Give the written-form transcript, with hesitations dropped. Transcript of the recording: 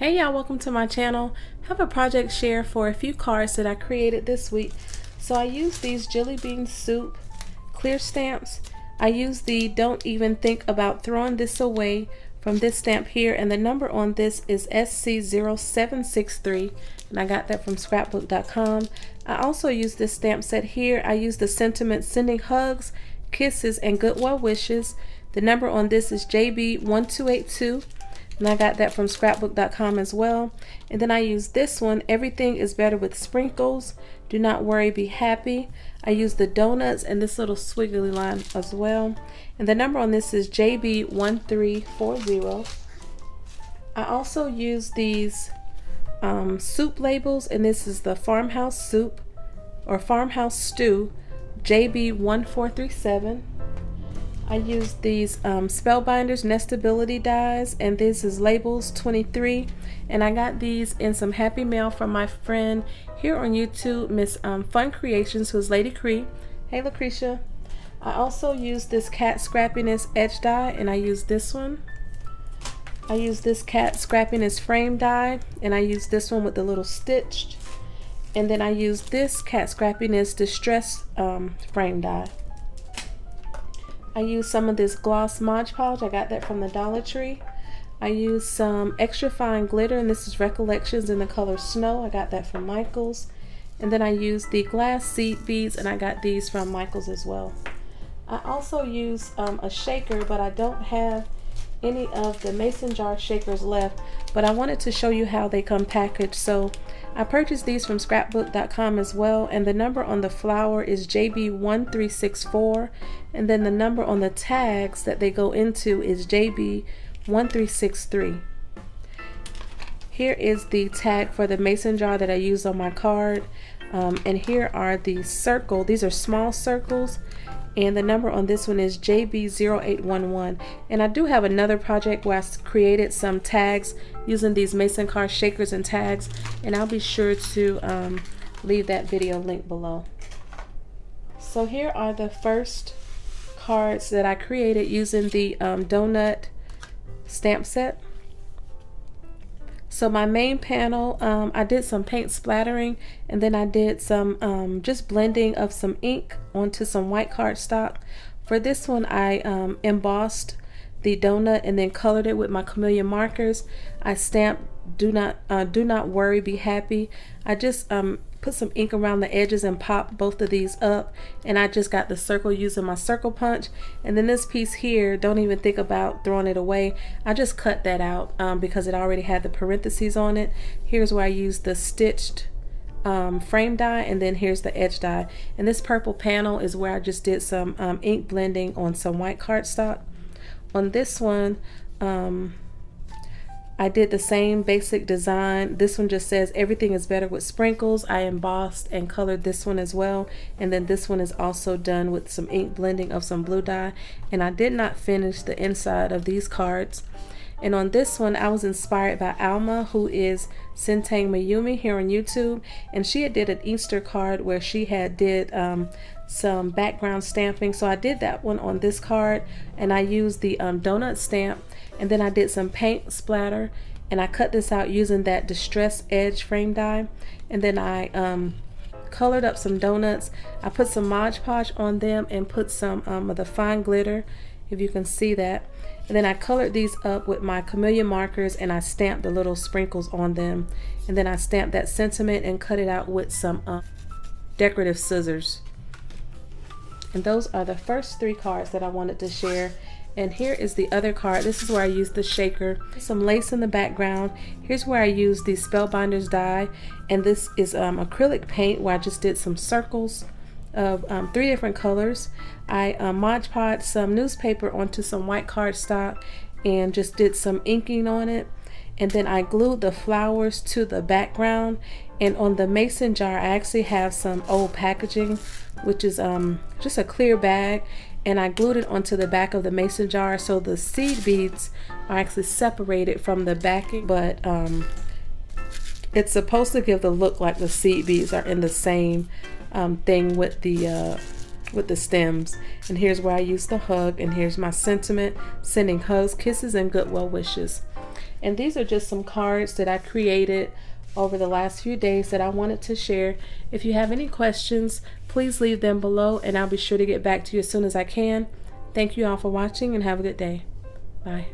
Hey y'all, welcome to my channel. I have a project share for a few cards that I created this week. So I used these jelly bean soup clear stamps. I used the don't even think about throwing this away from this stamp here, and the number on this is SC0763, and I got that from scrapbook.com. I also used this stamp set here. I used the sentiment sending hugs, kisses, and good well wishes. The number on this is JB1282. And I got that from scrapbook.com as well. And then I used this one, everything is better with sprinkles. Do not worry, be happy. I used the donuts and this little squiggly line as well. And the number on this is JB1340. I also used these soup labels, and this is the farmhouse soup or farmhouse stew, JB1437. I used these Spellbinders Nestability dies, and this is labels 23, and I got these in some happy mail from my friend here on YouTube, Miss Fun Creations, who's Lady Cree. Hey Lucretia. I also used this cat Scrappiness edge die, and I used this one. I used this cat Scrappiness frame die, and I used this one with the little stitched, and then I used this cat Scrappiness distress frame die. I used some of this gloss Mod Podge. I got that from the Dollar Tree. I used some extra fine glitter, and this is Recollections in the color Snow. I got that from Michaels. And then I used the glass seed beads, and I got these from Michaels as well. I also used a shaker, but I don't have any of the mason jar shakers left, but I wanted to show you how they come packaged. So I purchased these from scrapbook.com as well, and the number on the flower is JB1364, and then the number on the tags that they go into is JB1363. Here is the tag for the mason jar that I used on my card, and here are the circle. These are small circles, and the number on this one is JB0811. And I do have another project where I created some tags using these mason jar shakers and tags, and I'll be sure to leave that video link below. So here are the first cards that I created using the donut stamp set. So my main panel, I did some paint splattering, and then I did some just blending of some ink onto some white cardstock. For this one, I embossed the donut and then colored it with my chameleon markers. I stamped do not worry, be happy. I just put some ink around the edges and popped both of these up, and I just got the circle using my circle punch. And then this piece here, don't even think about throwing it away. I just cut that out because it already had the parentheses on it. Here's where I used the stitched frame die, and then here's the edge die. And this purple panel is where I just did some ink blending on some white cardstock. On this one, I did the same basic design. This one just says everything is better with sprinkles. I embossed and colored this one as well, and then this one is also done with some ink blending of some blue dye. And I did not finish the inside of these cards. And on this one, I was inspired by Alma, who is Sentang Mayumi here on YouTube, and she had did an Easter card where she had did some background stamping. So I did that one on this card, and I used the donut stamp, and then I did some paint splatter, and I cut this out using that distress edge frame die. And then I colored up some donuts. I put some Mod Podge on them and put some of the fine glitter, if you can see that. And then I colored these up with my chameleon markers, and I stamped the little sprinkles on them. And then I stamped that sentiment and cut it out with some decorative scissors. And those are the first three cards that I wanted to share. And here is the other card. This is where I used the shaker, some lace in the background. Here's where I used the Spellbinders die, and this is acrylic paint where I just did some circles of 3 different colors. I Mod Podged some newspaper onto some white cardstock and just did some inking on it. And then I glued the flowers to the background. And on the mason jar, I actually have some old packaging, which is just a clear bag, and I glued it onto the back of the mason jar, so the seed beads are actually separated from the backing, but it's supposed to give the look like the seed beads are in the same thing with the stems. And here's where I used the hug, and here's my sentiment, sending hugs, kisses, and good well wishes. And these are just some cards that I created over the last few days that I wanted to share. If you have any questions, please leave them below and I'll be sure to get back to you as soon as I can. Thank you all for watching and have a good day. Bye.